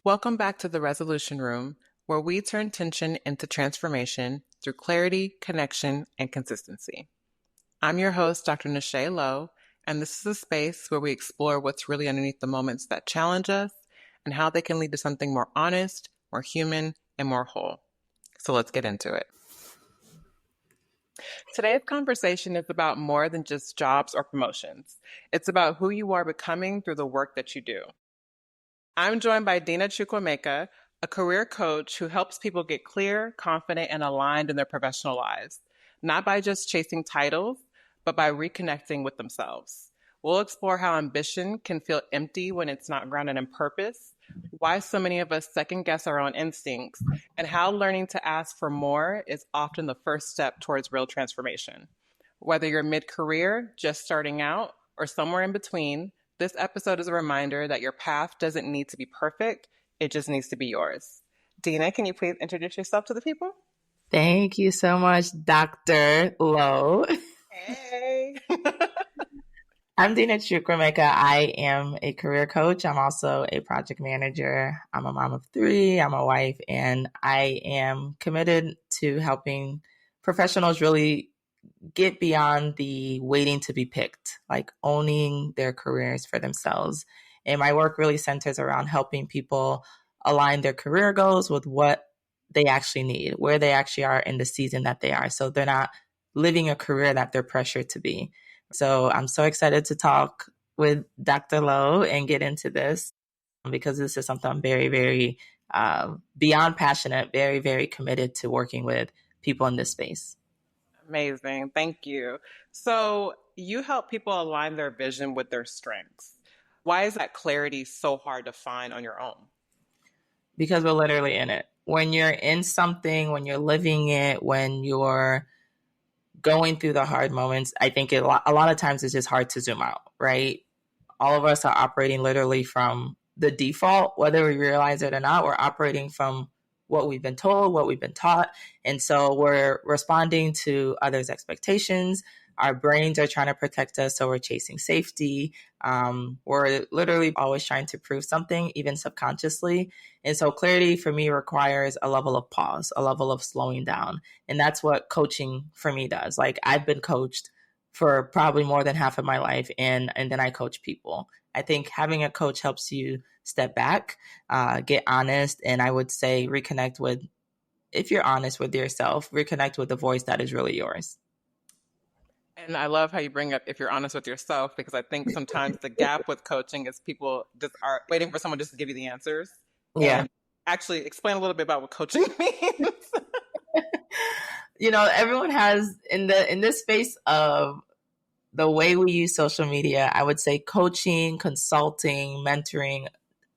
Welcome back to the Resolution Room, where we turn tension into transformation through clarity, connection, and consistency. I'm your host, Dr. Nashay Lowe, and this is a space where we explore what's really underneath the moments that challenge us and how they can lead to something more honest, more human, and more whole. So let's get into it. Today's conversation is about more than just jobs or promotions. It's about who you are becoming through the work that you do. I'm joined by Deana Chukwuemeka, a career coach who helps people get clear, confident, and aligned in their professional lives, not by just chasing titles, but by reconnecting with themselves. We'll explore how ambition can feel empty when it's not grounded in purpose, why so many of us second guess our own instincts, and how learning to ask for more is often the first step towards real transformation. Whether you're mid-career, just starting out, or somewhere in between, this episode is a reminder that your path doesn't need to be perfect. It just needs to be yours. Deana, can you please introduce yourself to the people? Thank you so much, Dr. Lowe. Hey. I'm Deana Chukwuemeka. I am a career coach. I'm also a project manager. I'm a mom of 3. I'm a wife, and I am committed to helping professionals really get beyond the waiting to be picked, like owning their careers for themselves. And my work really centers around helping people align their career goals with what they actually need, where they actually are in the season that they are. So they're not living a career that they're pressured to be. So I'm so excited to talk with Dr. Lowe and get into this because this is something I'm very, very beyond passionate, very, very committed to working with people in this space. Amazing. Thank you. So you help people align their vision with their strengths. Why is that clarity so hard to find on your own? Because we're literally in it. When you're in something, when you're living it, when you're going through the hard moments, I think a lot of times it's just hard to zoom out, right? All of us are operating literally from the default, whether we realize it or not. We're operating from what we've been told, what we've been taught. And so we're responding to others' expectations. Our brains are trying to protect us, so we're chasing safety. We're literally always trying to prove something, even subconsciously. And so clarity for me requires a level of pause, a level of slowing down. And that's what coaching for me does. Like, I've been coached for probably more than half of my life, and then I coach people. I think having a coach helps you step back, get honest, and I would say reconnect with, if you're honest with yourself, reconnect with the voice that is really yours. And I love how you bring up if you're honest with yourself, because I think sometimes the gap with coaching is people just are waiting for someone just to give you the answers. Yeah. And actually explain a little bit about what coaching means. You know, everyone has in this space of the way we use social media, I would say coaching, consulting, mentoring,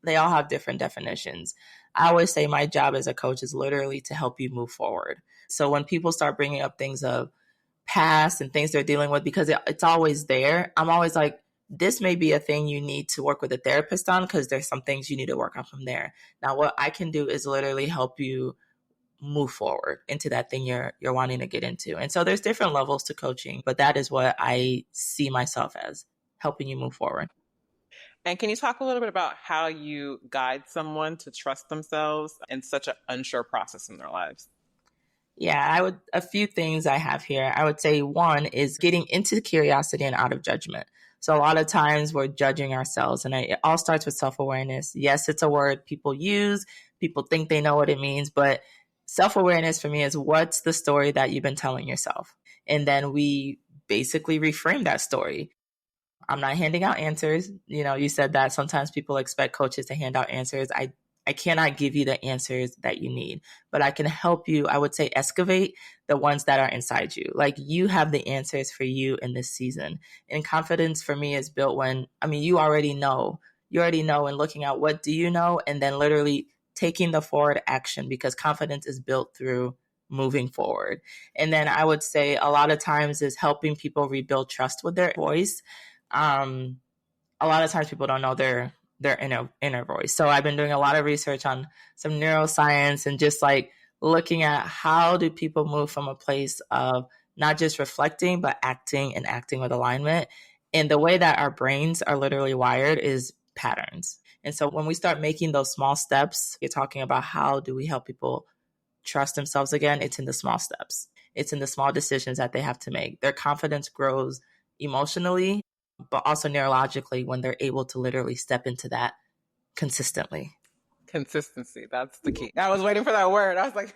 they all have different definitions. I always say my job as a coach is literally to help you move forward. So when people start bringing up things of past and things they're dealing with, because it's always there, I'm always like, this may be a thing you need to work with a therapist on because there's some things you need to work on from there. Now, what I can do is literally help you move forward into that thing you're wanting to get into. And so there's different levels to coaching, but that is what I see myself as, helping you move forward. And can you talk a little bit about how you guide someone to trust themselves in such an unsure process in their lives? Yeah, a few things I have here. I would say one is getting into curiosity and out of judgment. So a lot of times we're judging ourselves, and it all starts with self-awareness. Yes, it's a word people use. People think they know what it means, but self-awareness for me is, what's the story that you've been telling yourself? And then we basically reframe that story. I'm not handing out answers. You know, you said that sometimes people expect coaches to hand out answers. I cannot give you the answers that you need, but I can help you, I would say, excavate the ones that are inside you. Like, you have the answers for you in this season. And confidence for me is built when, you already know, and looking at what do you know, and then literally taking the forward action, because confidence is built through moving forward. And then I would say a lot of times is helping people rebuild trust with their voice. A lot of times people don't know their inner voice. So I've been doing a lot of research on some neuroscience and just like looking at how do people move from a place of not just reflecting, but acting, and acting with alignment. And the way that our brains are literally wired is patterns. And so when we start making those small steps, you're talking about how do we help people trust themselves again? It's in the small steps. It's in the small decisions that they have to make. Their confidence grows emotionally, but also neurologically when they're able to literally step into that consistently. Consistency. That's the key. I was waiting for that word. I was like,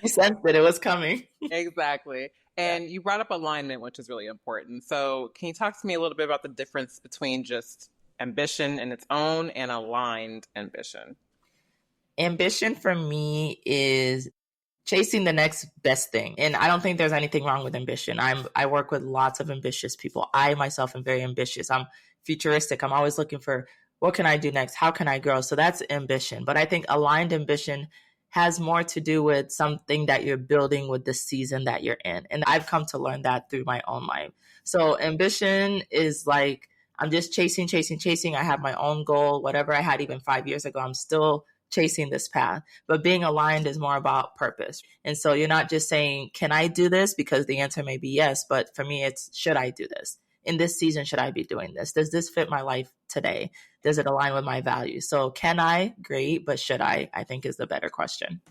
you sensed it. It was coming. Exactly. And you brought up alignment, which is really important. So can you talk to me a little bit about the difference between just ambition in its own and aligned ambition? Ambition for me is chasing the next best thing. And I don't think there's anything wrong with ambition. I work with lots of ambitious people. I myself am very ambitious. I'm futuristic. I'm always looking for what can I do next? How can I grow? So that's ambition. But I think aligned ambition has more to do with something that you're building with the season that you're in. And I've come to learn that through my own life. So ambition is like, I'm just chasing. I have my own goal, whatever I had even 5 years ago, I'm still chasing this path. But being aligned is more about purpose. And so you're not just saying, can I do this? Because the answer may be yes. But for me, it's, should I do this? In this season, should I be doing this? Does this fit my life today? Does it align with my values? So can I? Great. But should I think is the better question.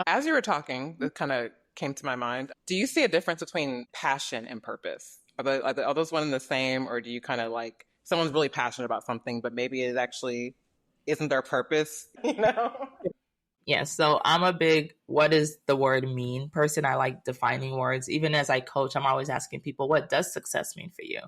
As you were talking, this kind of came to my mind. Do you see a difference between passion and purpose? Are those one and the same? Or do you kind of like, someone's really passionate about something, but maybe it actually isn't their purpose, you know? Yeah, so I'm a big what does the word mean person. I like defining words. Even as I coach, I'm always asking people, what does success mean for you?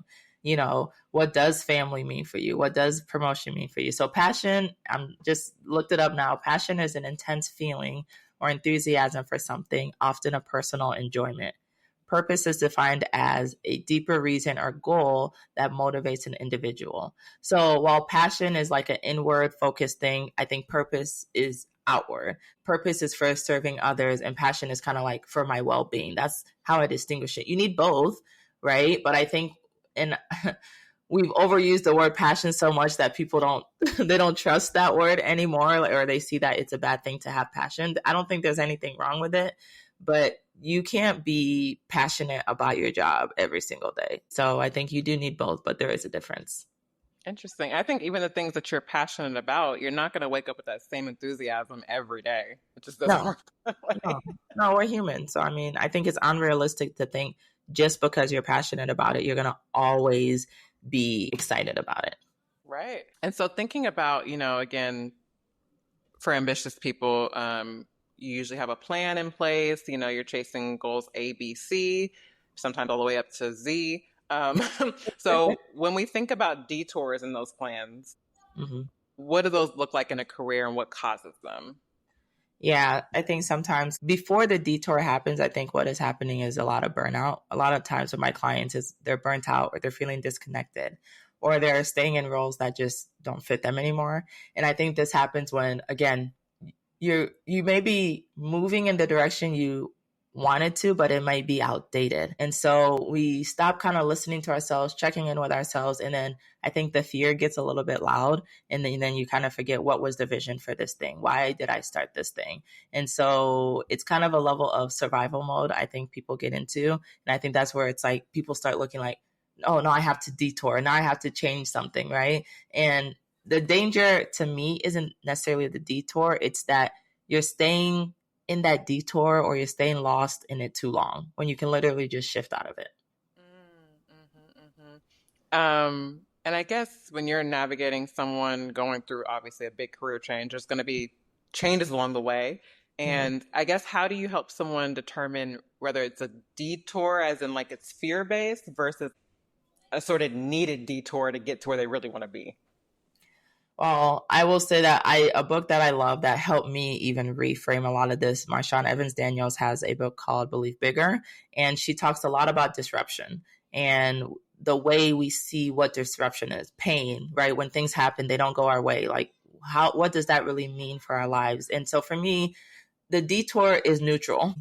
You know, what does family mean for you? What does promotion mean for you? So passion, I'm just looked it up now. Passion is an intense feeling or enthusiasm for something, often a personal enjoyment. Purpose is defined as a deeper reason or goal that motivates an individual. So while passion is like an inward focused thing, I think purpose is outward. Purpose is for serving others, and passion is kind of like for my well-being. That's how I distinguish it. You need both, right? But I think and we've overused the word passion so much that people don't they don't trust that word anymore, or they see that it's a bad thing to have passion. I don't think there's anything wrong with it, but you can't be passionate about your job every single day. So I think you do need both, but there is a difference. Interesting. I think even the things that you're passionate about, you're not going to wake up with that same enthusiasm every day. It just doesn't work that way. No, we're human. So, I mean, I think it's unrealistic to think just because you're passionate about it, you're going to always be excited about it. Right. And so thinking about, again, for ambitious people, you usually have a plan in place. You're chasing goals A, B, C, sometimes all the way up to Z. So when we think about detours in those plans, what do those look like in a career and what causes them? Yeah, I think sometimes before the detour happens, I think what is happening is a lot of burnout. A lot of times with my clients is they're burnt out or they're feeling disconnected or they're staying in roles that just don't fit them anymore. And I think this happens when, again, you may be moving in the direction you wanted to, but it might be outdated. And so we stop kind of listening to ourselves, checking in with ourselves. And then I think the fear gets a little bit loud. And then you kind of forget, what was the vision for this thing? Why did I start this thing? And so it's kind of a level of survival mode I think people get into. And I think that's where it's like people start looking like, oh, no, I have to detour. Now I have to change something, right? And the danger to me isn't necessarily the detour. It's that you're staying in that detour or you're staying lost in it too long when you can literally just shift out of it. And I guess when you're navigating someone going through obviously a big career change, there's going to be changes along the way. And I guess how do you help someone determine whether it's a detour as in like it's fear-based versus a sort of needed detour to get to where they really want to be? Well, I will say that a book that I love that helped me even reframe a lot of this, Marshawn Evans Daniels has a book called Believe Bigger, and she talks a lot about disruption and the way we see what disruption is, pain, right? When things happen, they don't go our way. Like what does that really mean for our lives? And so for me, the detour is neutral.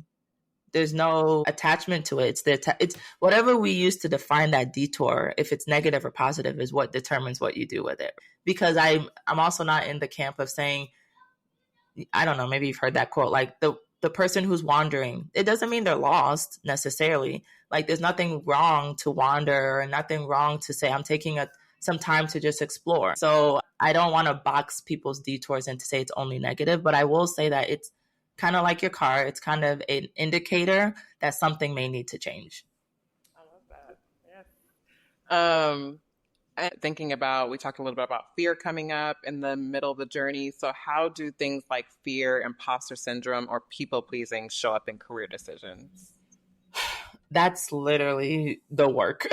There's no attachment to it. It's whatever we use to define that detour. If it's negative or positive is what determines what you do with it. Because I'm also not in the camp of saying, I don't know, maybe you've heard that quote, like the person who's wandering, it doesn't mean they're lost necessarily. Like there's nothing wrong to wander and nothing wrong to say, I'm taking a some time to just explore. So I don't want to box people's detours and to say it's only negative, but I will say that it's kind of like your car. It's kind of an indicator that something may need to change. I love that. Yeah. And thinking about, we talked a little bit about fear coming up in the middle of the journey. So how do things like fear, imposter syndrome, or people pleasing show up in career decisions? That's literally the work.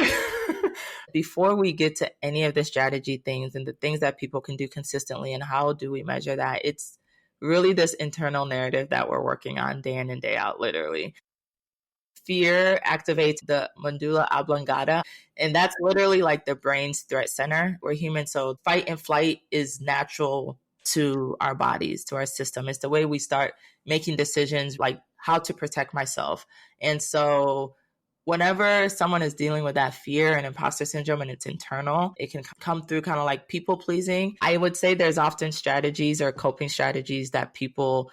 Before we get to any of the strategy things and the things that people can do consistently and how do we measure that, it's really this internal narrative that we're working on day in and day out, literally. Fear activates the medulla oblongata, and that's literally like the brain's threat center. We're human, so fight and flight is natural to our bodies, to our system. It's the way we start making decisions like how to protect myself. And so whenever someone is dealing with that fear and imposter syndrome and it's internal, it can come through kind of like people pleasing. I would say there's often strategies or coping strategies that people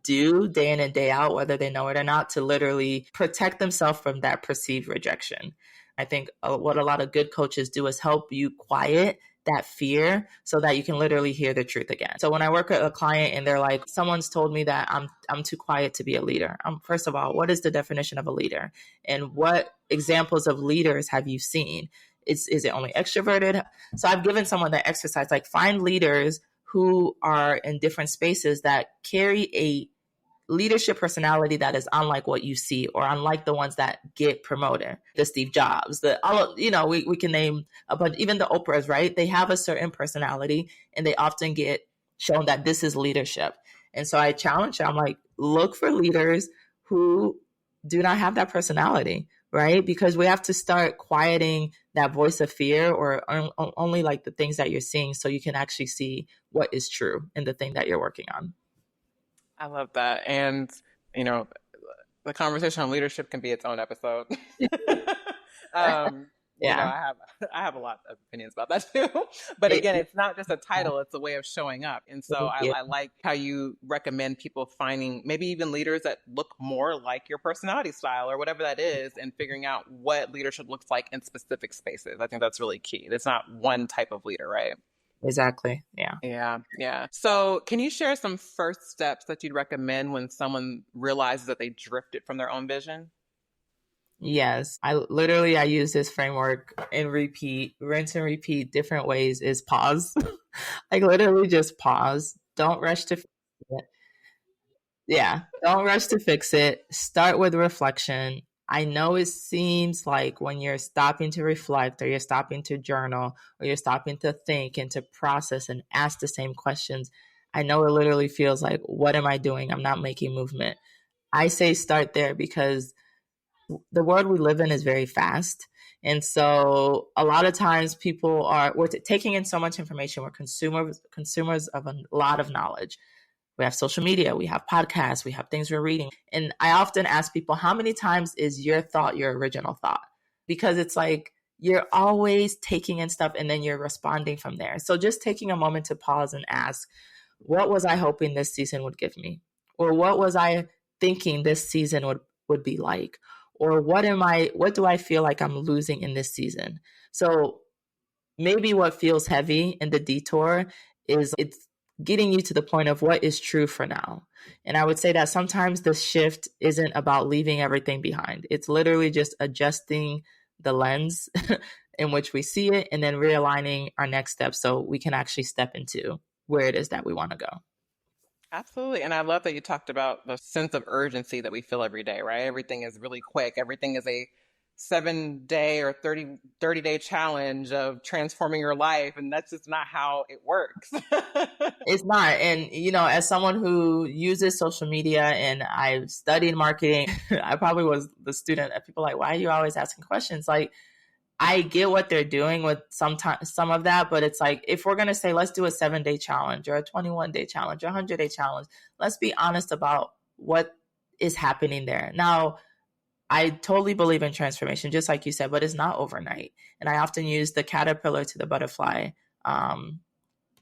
do day in and day out, whether they know it or not, to literally protect themselves from that perceived rejection. I think what a lot of good coaches do is help you quiet that fear so that you can literally hear the truth again. So when I work with a client and they're like, someone's told me that I'm too quiet to be a leader. First of all, what is the definition of a leader? And what examples of leaders have you seen? Is it only extroverted? So I've given someone that exercise, like find leaders who are in different spaces that carry a leadership personality that is unlike what you see or unlike the ones that get promoted. The Steve Jobs, we can name a bunch, even the Oprahs, right? They have a certain personality and they often get shown that this is leadership. And so I challenge them, I'm like, look for leaders who do not have that personality, right? Because we have to start quieting that voice of fear or only like the things that you're seeing so you can actually see what is true in the thing that you're working on. I love that. And, the conversation on leadership can be its own episode. Yeah. I have a lot of opinions about that too. But again, it's not just a title, it's a way of showing up. And so I like how you recommend people finding maybe even leaders that look more like your personality style or whatever that is, and figuring out what leadership looks like in specific spaces. I think that's really key. It's not one type of leader, right? Exactly. Yeah. Yeah. So can you share some first steps that you'd recommend when someone realizes that they drifted from their own vision? Yes. I use this framework and repeat, rinse and repeat different ways is pause. Like literally just pause. Don't rush to fix it. Yeah. Don't rush to fix it. Start with reflection. I know it seems like when you're stopping to reflect or you're stopping to journal or you're stopping to think and to process and ask the same questions, I know it literally feels like, what am I doing? I'm not making movement. I say start there because the world we live in is very fast. And so a lot of times we're taking in so much information. We're consumers of a lot of knowledge. We have social media, we have podcasts, we have things we're reading. And I often ask people, how many times is your thought your original thought? Because it's like you're always taking in stuff and then you're responding from there. So just taking a moment to pause and ask, what was I hoping this season would give me? Or what was I thinking this season would be like? Or what do I feel like I'm losing in this season? So maybe what feels heavy in the detour is it's getting you to the point of what is true for now. And I would say that sometimes the shift isn't about leaving everything behind. It's literally just adjusting the lens in which we see it and then realigning our next step so we can actually step into where it is that we want to go. Absolutely. And I love that you talked about the sense of urgency that we feel every day, right? Everything is really quick. Everything is a 7-day or 30-day challenge of transforming your life. And that's just not how it works. It's not. And, as someone who uses social media and I've studied marketing, I probably was the student that people are like, why are you always asking questions? Like, I get what they're doing with some of that, but it's like, if we're going to say, let's do a 7-day challenge or a 21-day challenge or 100-day challenge, let's be honest about what is happening there. Now, I totally believe in transformation, just like you said, but it's not overnight. And I often use the caterpillar to the butterfly.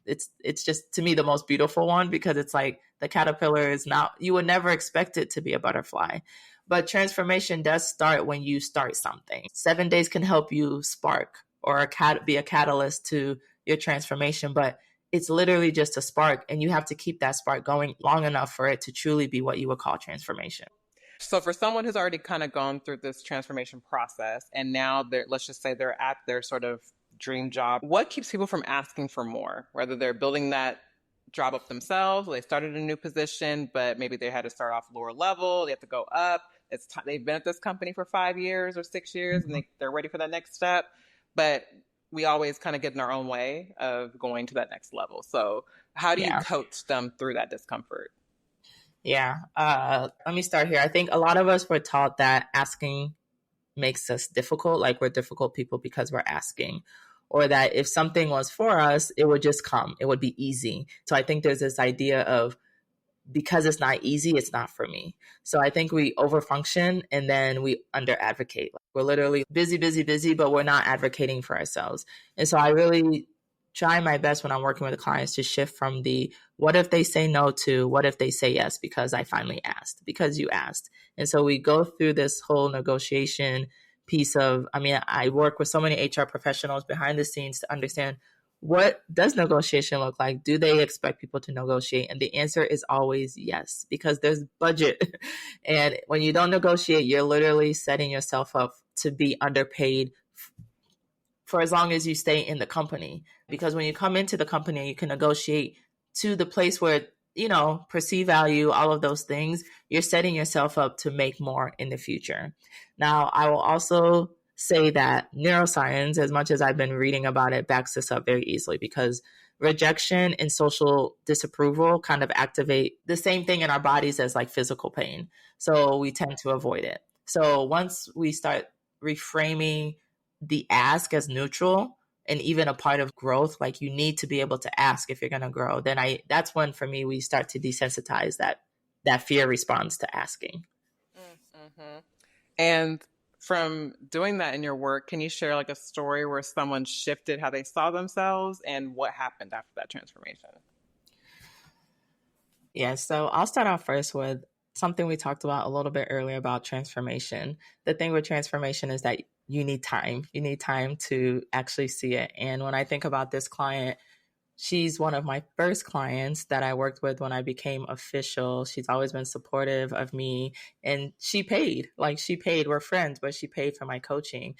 It's just, to me, the most beautiful one because it's like the caterpillar is not, you would never expect it to be a butterfly. But transformation does start when you start something. 7 days can help you spark or be a catalyst to your transformation, but it's literally just a spark, and you have to keep that spark going long enough for it to truly be what you would call transformation. So for someone who's already kind of gone through this transformation process and now let's just say they're at their sort of dream job, what keeps people from asking for more? Whether they're building that job up themselves, they started a new position, but maybe they had to start off lower level, they have to go up. They've been at this company for 5 years or 6 years, and they're ready for that next step. But we always kind of get in our own way of going to that next level. So how do you Yeah. coach them through that discomfort? Yeah. Let me start here. I think a lot of us were taught that asking makes us difficult, like we're difficult people because we're asking, or that if something was for us, it would just come, it would be easy. So I think there's this idea of, because it's not easy, it's not for me. So I think we overfunction and then we under advocate. We're literally busy, busy, busy, but we're not advocating for ourselves. And so I really try my best when I'm working with clients to shift from the what if they say no to what if they say yes because I finally asked, because you asked. And so we go through this whole negotiation piece of, I mean, I work with so many HR professionals behind the scenes to understand, what does negotiation look like? Do they expect people to negotiate? And the answer is always yes, because there's budget. And when you don't negotiate, you're literally setting yourself up to be underpaid for as long as you stay in the company. Because when you come into the company, you can negotiate to the place where, you know, perceive value, all of those things, you're setting yourself up to make more in the future. Now, I will also say that neuroscience, as much as I've been reading about it, backs this up very easily, because rejection and social disapproval kind of activate the same thing in our bodies as like physical pain. So we tend to avoid it. So once we start reframing the ask as neutral and even a part of growth, like you need to be able to ask if you're going to grow, then that's when for me we start to desensitize that fear response to asking. Mm-hmm. And from doing that in your work, can you share like a story where someone shifted how they saw themselves and what happened after that transformation? Yeah, so I'll start off first with something we talked about a little bit earlier about transformation. The thing with transformation is that you need time. You need time to actually see it. And when I think about this client, she's one of my first clients that I worked with when I became official. She's always been supportive of me, and she paid. We're friends, but she paid for my coaching.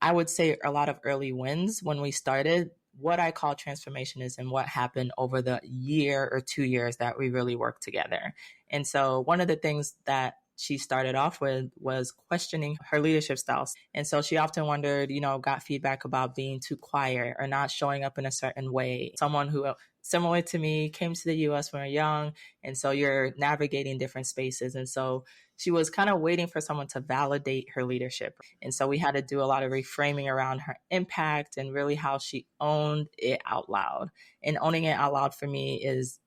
I would say a lot of early wins when we started. What I call transformation is in what happened over the year or 2 years that we really worked together. And so one of the things that she started off with was questioning her leadership styles. And so she often wondered, got feedback about being too quiet or not showing up in a certain way. Someone who, similar to me, came to the US when we were young. And so you're navigating different spaces. And so she was kind of waiting for someone to validate her leadership. And so we had to do a lot of reframing around her impact and really how she owned it out loud. And owning it out loud for me is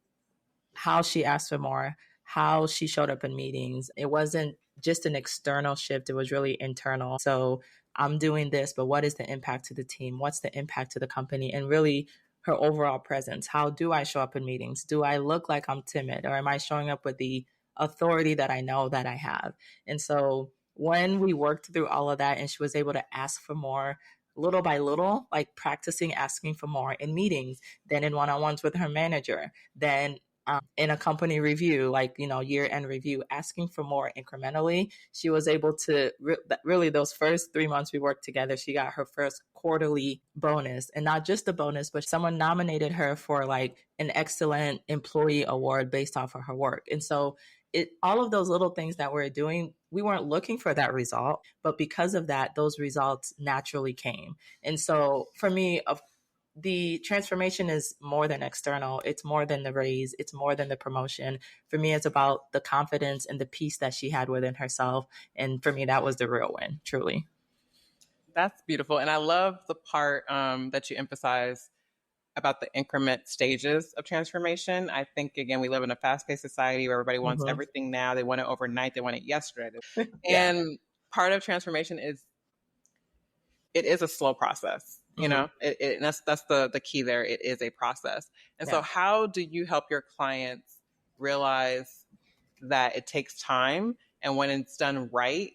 how she asked for more, how she showed up in meetings. It wasn't just an external shift, it was really internal. So I'm doing this, but what is the impact to the team? What's the impact to the company? And really her overall presence. How do I show up in meetings? Do I look like I'm timid, or am I showing up with the authority that I know that I have? And so when we worked through all of that and she was able to ask for more little by little, like practicing asking for more in meetings, then in one-on-ones with her manager, then in a company review, like, year-end review, asking for more incrementally, she was able to really those first 3 months we worked together, she got her first quarterly bonus. And not just a bonus, but someone nominated her for like an excellent employee award based off of her work. And so all of those little things that we're doing, we weren't looking for that result, but because of that, those results naturally came. And so for me, the transformation is more than external. It's more than the raise. It's more than the promotion. For me, it's about the confidence and the peace that she had within herself. And for me, that was the real win, truly. That's beautiful. And I love the part that you emphasize about the increment stages of transformation. I think, again, we live in a fast-paced society where everybody wants everything now. They want it overnight. They want it yesterday. Yeah. And part of transformation is it is a slow process. And that's the key there. It is a process. And so how do you help your clients realize that it takes time, and when it's done right,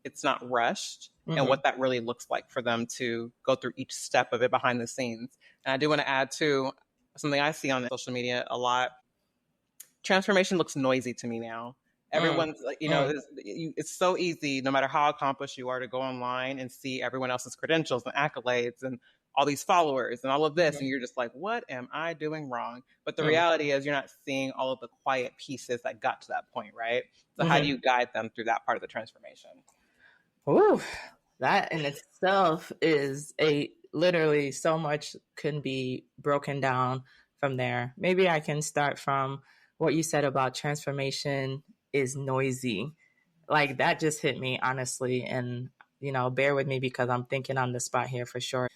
it's not rushed, and what that really looks like for them to go through each step of it behind the scenes. And I do want to add to something I see on social media a lot. Transformation looks noisy to me now. Everyone's like, it's so easy, no matter how accomplished you are, to go online and see everyone else's credentials and accolades and all these followers and all of this. And you're just like, what am I doing wrong? But the reality is, you're not seeing all of the quiet pieces that got to that point, right? So, how do you guide them through that part of the transformation? Ooh, that in itself is literally so much can be broken down from there. Maybe I can start from what you said about transformation is noisy. Like that just hit me honestly. And, bear with me because I'm thinking on the spot here for sure.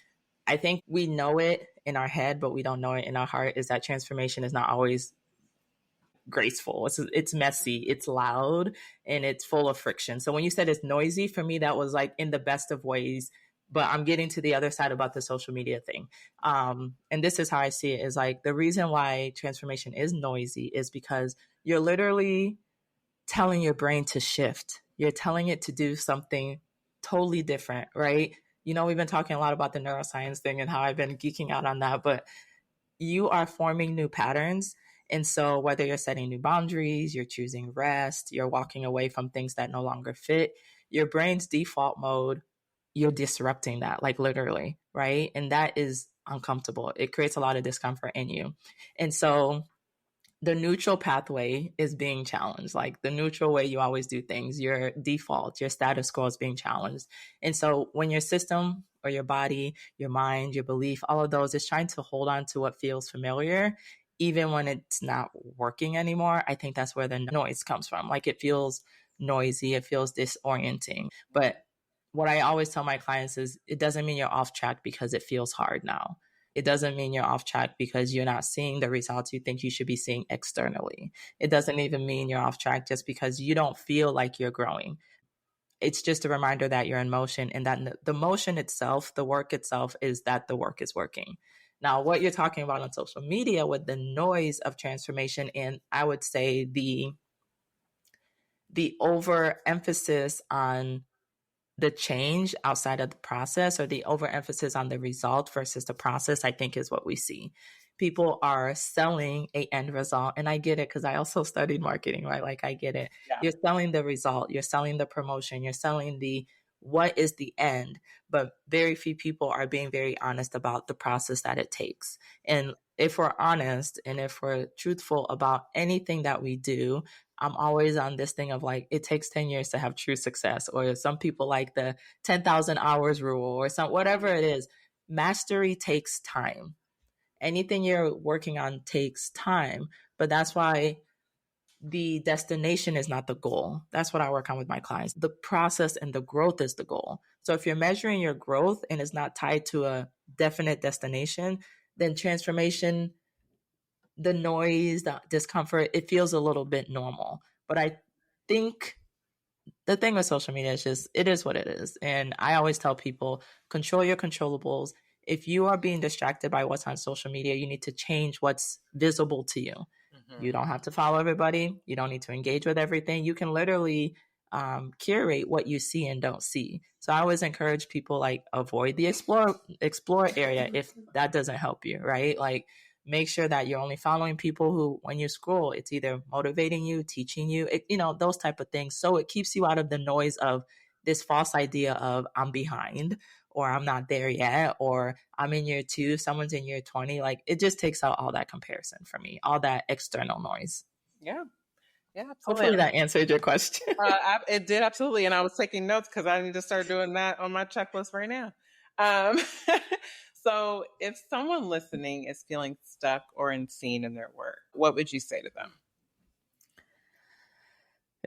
I think we know it in our head, but we don't know it in our heart, is that transformation is not always graceful. It's messy, it's loud, and it's full of friction. So when you said it's noisy, for me, that was like in the best of ways. But I'm getting to the other side about the social media thing. And this is how I see it, is like the reason why transformation is noisy is because you're literally telling your brain to shift. You're telling it to do something totally different, right? We've been talking a lot about the neuroscience thing and how I've been geeking out on that, but you are forming new patterns. And so whether you're setting new boundaries, you're choosing rest, you're walking away from things that no longer fit, your brain's default mode, you're disrupting that, like literally, right? And that is uncomfortable. It creates a lot of discomfort in you. And so the neutral pathway is being challenged. Like the neutral way you always do things, your default, your status quo is being challenged. And so when your system or your body, your mind, your belief, all of those is trying to hold on to what feels familiar, even when it's not working anymore, I think that's where the noise comes from. Like it feels noisy, it feels disorienting. But what I always tell my clients is it doesn't mean you're off track because it feels hard now. It doesn't mean you're off track because you're not seeing the results you think you should be seeing externally. It doesn't even mean you're off track just because you don't feel like you're growing. It's just a reminder that you're in motion, and that the motion itself, the work itself, is that the work is working. Now, what you're talking about on social media with the noise of transformation, and I would say the overemphasis on the change outside of the process, or the overemphasis on the result versus the process, I think is what we see. People are selling a end result. And I get it because I also studied marketing, right? Like I get it. Yeah. You're selling the result, you're selling the promotion, you're selling the what is the end, but very few people are being very honest about the process that it takes. And if we're honest and if we're truthful about anything that we do, I'm always on this thing of like, it takes 10 years to have true success, or some people like the 10,000 hours rule, or whatever it is. Mastery takes time. Anything you're working on takes time, but that's why the destination is not the goal. That's what I work on with my clients. The process and the growth is the goal. So if you're measuring your growth and it's not tied to a definite destination, then transformation, the noise, the discomfort, it feels a little bit normal. But I think the thing with social media is just, it is what it is. And I always tell people, control your controllables. If you are being distracted by what's on social media, you need to change what's visible to you. You don't have to follow everybody. You don't need to engage with everything. You can literally curate what you see and don't see. So I always encourage people, like, avoid the explore area if that doesn't help you, right? Like, make sure that you're only following people who, when you scroll, it's either motivating you, teaching you, those type of things. So it keeps you out of the noise of this false idea of I'm behind, or I'm not there yet, or I'm in year 2, someone's in year 20. Like, it just takes out all that comparison for me, all that external noise. Yeah. Yeah, absolutely. Hopefully that answered your question. It did, absolutely. And I was taking notes because I need to start doing that on my checklist right now. So if someone listening is feeling stuck or unseen in their work, what would you say to them?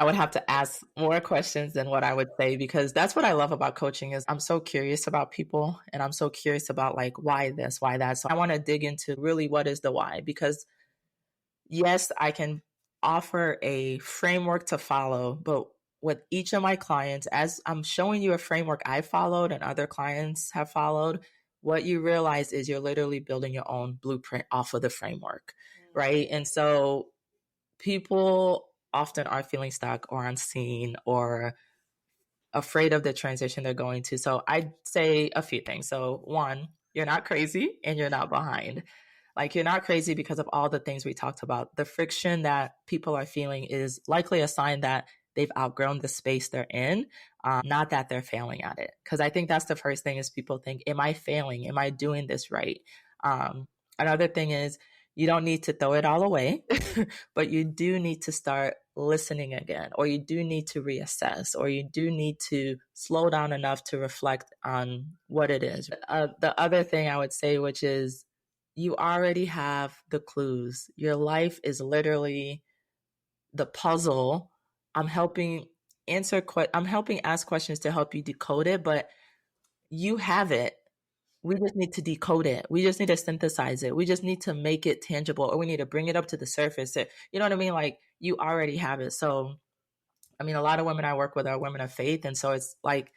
I would have to ask more questions than what I would say, because that's what I love about coaching is I'm so curious about people, and I'm so curious about like, why this, why that. So I want to dig into really what is the why, because yes, I can offer a framework to follow, but with each of my clients, as I'm showing you a framework I followed and other clients have followed, what you realize is you're literally building your own blueprint off of the framework, right? And so people often are feeling stuck or unseen or afraid of the transition they're going to. So I'd say a few things. So one, you're not crazy and you're not behind. Like, you're not crazy because of all the things we talked about. The friction that people are feeling is likely a sign that they've outgrown the space they're in, not that they're failing at it. Because I think that's the first thing is people think, am I failing? Am I doing this right? Another thing is you don't need to throw it all away, but you do need to start listening again, or you do need to reassess, or you do need to slow down enough to reflect on what it is. The other thing I would say, which is you already have the clues. Your life is literally the puzzle. I'm helping ask questions to help you decode it, but you have it. We just need to decode it. We just need to synthesize it. We just need to make it tangible, or we need to bring it up to the surface. You know what I mean? Like, you already have it. So, I mean, a lot of women I work with are women of faith. And so it's like,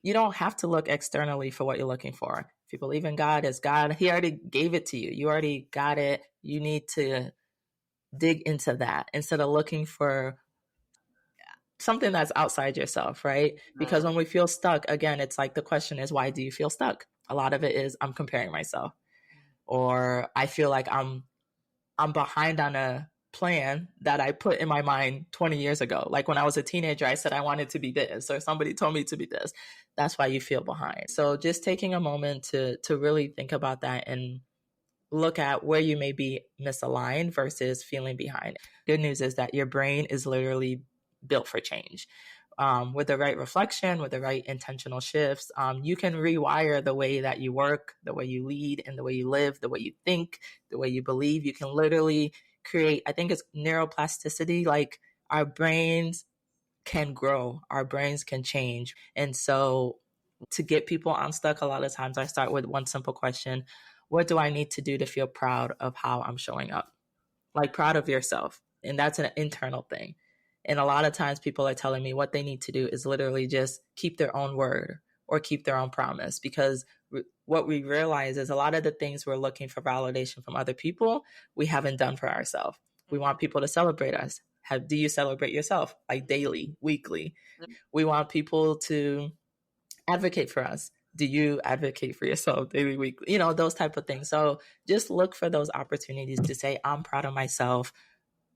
you don't have to look externally for what you're looking for. If you believe in God as God, He already gave it to you. You already got it. You need to dig into that instead of looking for something that's outside yourself, right? Because when we feel stuck, again, it's like the question is, why do you feel stuck? A lot of it is I'm comparing myself, or I feel like I'm behind on a plan that I put in my mind 20 years ago. Like, when I was a teenager, I said I wanted to be this, or somebody told me to be this. That's why you feel behind. So just taking a moment to really think about that and look at where you may be misaligned versus feeling behind. Good news is that your brain is literally built for change. With the right reflection, with the right intentional shifts, you can rewire the way that you work, the way you lead, and the way you live, the way you think, the way you believe. You can literally create, I think it's neuroplasticity, like our brains can grow, our brains can change. And so to get people unstuck, a lot of times I start with one simple question: what do I need to do to feel proud of how I'm showing up? Like, proud of yourself. And that's an internal thing. And a lot of times people are telling me what they need to do is literally just keep their own word or keep their own promise. Because what we realize is a lot of the things we're looking for validation from other people, we haven't done for ourselves. We want people to celebrate us. Do you celebrate yourself? Like, daily, weekly? We want people to advocate for us. Do you advocate for yourself daily, weekly? You know, those type of things. So just look for those opportunities to say, I'm proud of myself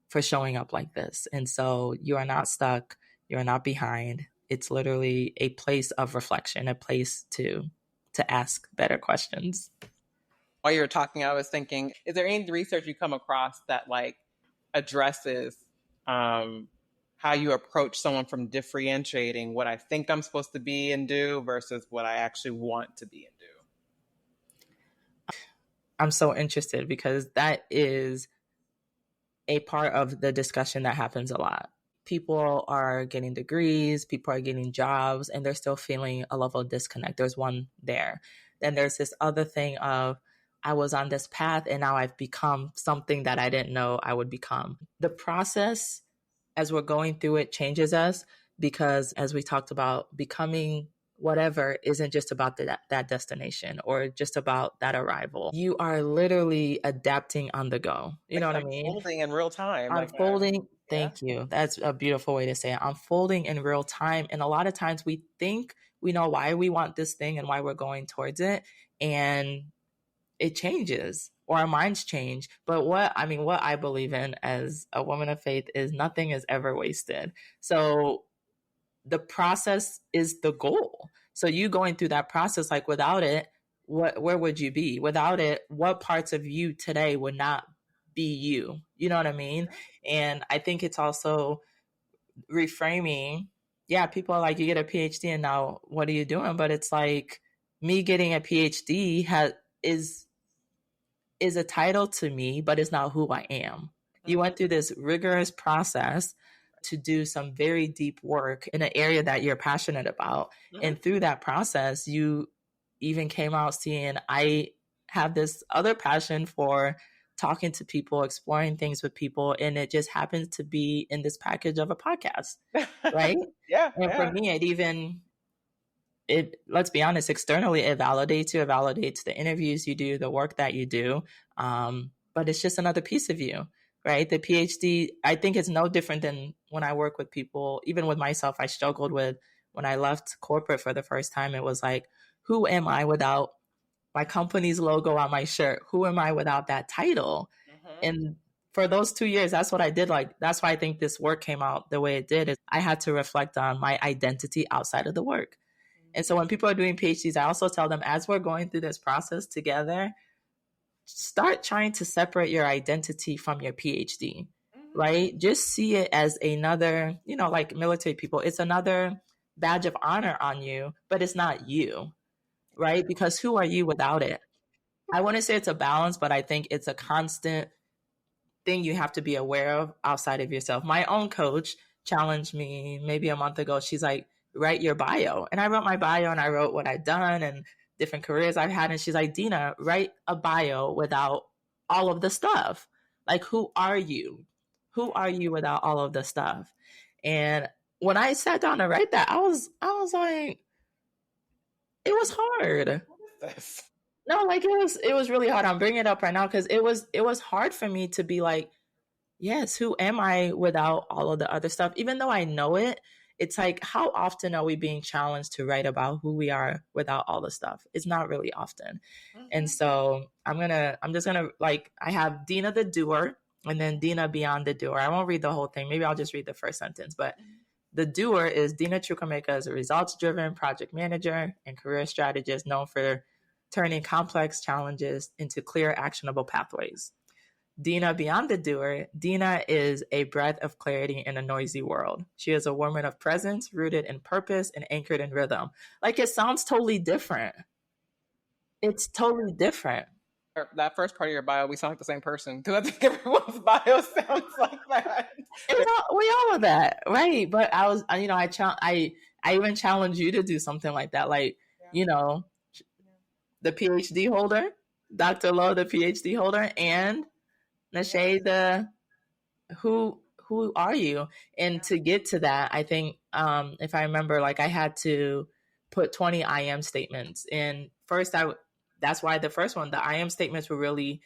for showing up like this. And so you are not stuck. You're not behind. It's literally a place of reflection, a place to ask better questions. While you were talking, I was thinking, is there any research you come across that like addresses how you approach someone from differentiating what I think I'm supposed to be and do versus what I actually want to be and do? I'm so interested because that is a part of the discussion that happens a lot. People are getting degrees, people are getting jobs, and they're still feeling a level of disconnect. There's one there. Then there's this other thing of, I was on this path and now I've become something that I didn't know I would become. The process, as we're going through it, changes us because, as we talked about, becoming whatever isn't just about that destination or just about that arrival. You are literally adapting on the go. You know what I mean? Unfolding in real time. Unfolding. Thank you. That's a beautiful way to say it. Unfolding in real time. And a lot of times we think we know why we want this thing and why we're going towards it. And it changes, or our minds change. But what I believe in as a woman of faith is nothing is ever wasted. So the process is the goal. So you going through that process, like, without it, where would you be? Without it, what parts of you today would not be you? You know what I mean? And I think it's also reframing. Yeah, people are like, you get a PhD and now what are you doing? But it's like, me getting a PhD is a title to me, but it's not who I am. You went through this rigorous process to do some very deep work in an area that you're passionate about. And through that process, you even came out seeing, I have this other passion for talking to people, exploring things with people. And it just happens to be in this package of a podcast, right? And for me, let's be honest, externally, it validates you. It validates the interviews you do, the work that you do. But it's just another piece of you, right? The PhD, I think, is no different than when I work with people. Even with myself, I struggled with when I left corporate for the first time, it was like, who am I without my company's logo on my shirt? Who am I without that title? And for those 2 years, that's what I did. Like, that's why I think this work came out the way it did, is I had to reflect on my identity outside of the work. And so when people are doing PhDs, I also tell them, as we're going through this process together, start trying to separate your identity from your PhD, right? Just see it as another, like military people, it's another badge of honor on you, but it's not you, right? Because who are you without it? I wouldn't say it's a balance, but I think it's a constant thing you have to be aware of outside of yourself. My own coach challenged me maybe a month ago. She's like, write your bio. And I wrote my bio and I wrote what I'd done and different careers I've had. And she's like, Deana, write a bio without all of the stuff. Like, who are you? Who are you without all of the stuff? And when I sat down to write that, I was like, it was hard. What is this? No, like it was really hard. I'm bringing it up right now because it was hard for me to be like, yes, who am I without all of the other stuff? Even though I know it, it's like, how often are we being challenged to write about who we are without all the stuff? It's not really often. And so I'm just gonna, like, I have Deana the doer and then Deana beyond the doer. I won't read the whole thing. Maybe I'll just read the first sentence, but the doer is Deana Chukwuemeka, is a results-driven project manager and career strategist known for turning complex challenges into clear, actionable pathways. Deana beyond the doer, Deana is a breath of clarity in a noisy world. She is a woman of presence, rooted in purpose and anchored in rhythm. Like, it sounds totally different. It's totally different. That first part of your bio, we sound like the same person, because I think everyone's bio sounds like that. We all of that, right? But I was, I even challenge you to do something like that, like, the PhD holder, Dr. Lowe, the PhD holder, and Nashay, the who are you? And to get to that, I think if I remember, like, I had to put 20 I am statements. And first, that's why the first one, the I am statements were really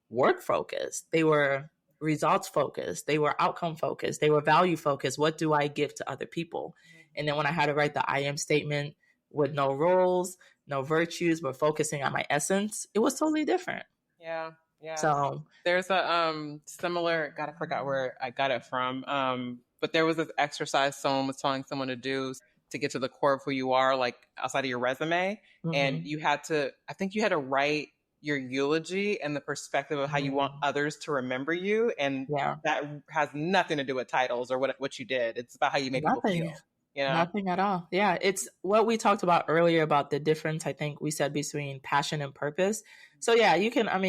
work focused. They were results focused. They were outcome focused. They were value focused. What do I give to other people? And then when I had to write the I am statement with no roles, no virtues, but focusing on my essence, it was totally different. Yeah. So there's a similar, God, I forgot where I got it from. But there was this exercise someone was telling someone to do to get to the core of who you are, like outside of your resume. And I think you had to write your eulogy and the perspective of how you want others to remember you. And that has nothing to do with titles or what you did. It's about how you make people feel. Nothing at all. Yeah, it's what we talked about earlier about the difference, I think we said, between passion and purpose. So yeah,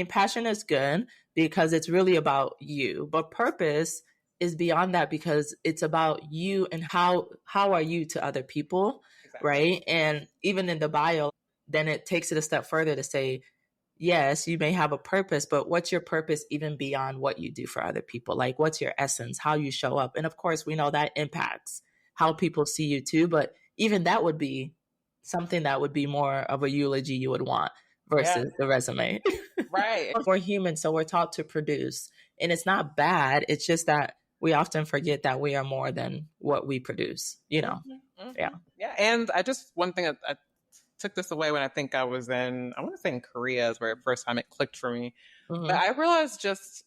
passion is good because it's really about you, but purpose is beyond that because it's about you and how are you to other people, exactly. Right? And even in the bio, then it takes it a step further to say, yes, you may have a purpose, but what's your purpose even beyond what you do for other people? Like, what's your essence, how you show up? And of course, we know that impacts how people see you too, but even that would be something that would be more of a eulogy you would want versus the resume. Right. We're humans, so we're taught to produce, and it's not bad. It's just that we often forget that we are more than what we produce, Yeah. And one thing I took this away when I think I was I want to say in Korea is where the first time it clicked for me. But I realized just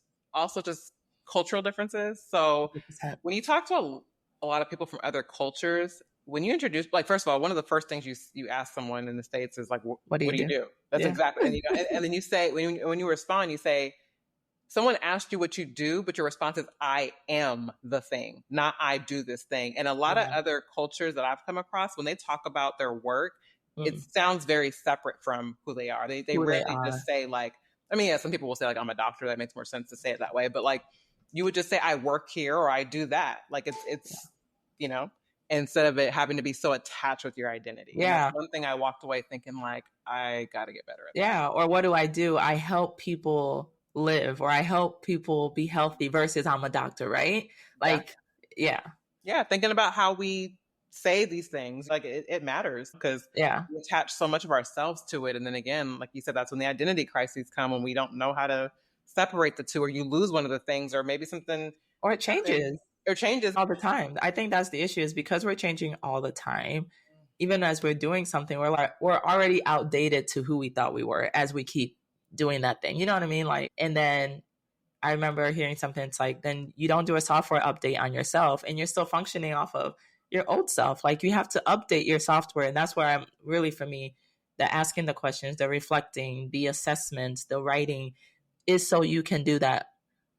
cultural differences. So 100%. When you talk to a lot of people from other cultures, when you introduce, like, first of all, one of the first things you ask someone in the States is like, what do you do? That's exactly. And then you say, when you respond, you say, someone asked you what you do, but your response is, I am the thing, not I do this thing. And a lot of other cultures that I've come across, when they talk about their work, it sounds very separate from who they are. They rarely just say, like, some people will say, like, I'm a doctor. That makes more sense to say it that way. But, like, you would just say, I work here or I do that. Like, it's instead of it having to be so attached with your identity. Yeah. One thing I walked away thinking, like, I got to get better at that. Yeah. Or what do? I help people live, or I help people be healthy versus I'm a doctor, right? Like, yeah. Thinking about how we say these things, like, it matters because we attach so much of ourselves to it. And then again, like you said, that's when the identity crises come, when we don't know how to separate the two, or you lose one of the things, or maybe something, or it changes. Or changes all the time. I think that's the issue, is because we're changing all the time. Even as we're doing something, we're already outdated to who we thought we were as we keep doing that thing. You know what I mean? Like, and then I remember hearing something. It's like, then you don't do a software update on yourself, and you're still functioning off of your old self. Like, you have to update your software, and that's where I'm really, for me, the asking the questions, the reflecting, the assessments, the writing is so you can do that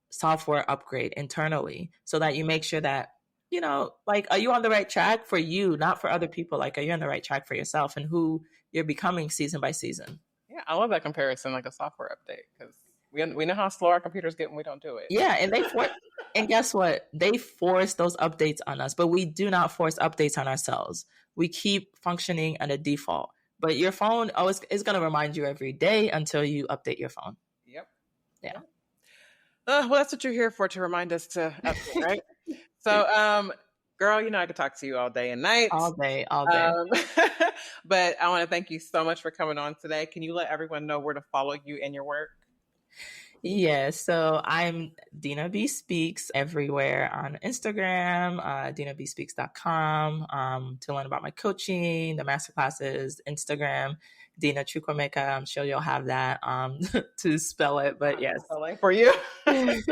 software upgrade internally, so that you make sure that, you know, like, are you on the right track for you, not for other people? Like, are you on the right track for yourself and who you're becoming season by season? Yeah, I love that comparison, like a software update, because we know how slow our computers get when we don't do it. Yeah, and guess what? They force those updates on us, but we do not force updates on ourselves. We keep functioning at a default. But your phone always is going to remind you every day until you update your phone. Yep. Yeah. Yep. Well, that's what you're here for, to remind us to update, right? So, girl, you know I could talk to you all day and night. All day, all day. But I want to thank you so much for coming on today. Can you let everyone know where to follow you and your work? Yeah, so I'm Deana B Speaks everywhere on Instagram, deanabspeaks.com, to learn about my coaching, the masterclasses, Instagram, Deana Chukwuemeka. I'm sure you'll have that to spell it, but yes. Spelling for you. Yes.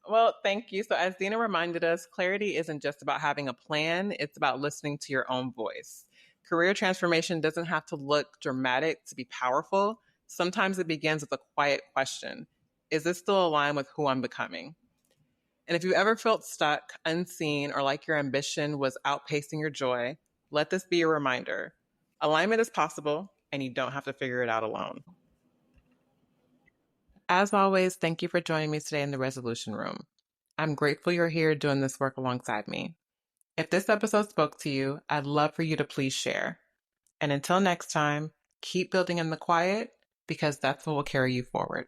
Well, thank you. So as Deana reminded us, clarity isn't just about having a plan. It's about listening to your own voice. Career transformation doesn't have to look dramatic to be powerful. Sometimes it begins with a quiet question. Is this still aligned with who I'm becoming? And if you ever felt stuck, unseen, or like your ambition was outpacing your joy, let this be a reminder. Alignment is possible, and you don't have to figure it out alone. As always, thank you for joining me today in the Resolution Room. I'm grateful you're here doing this work alongside me. If this episode spoke to you, I'd love for you to please share. And until next time, keep building in the quiet, because that's what will carry you forward.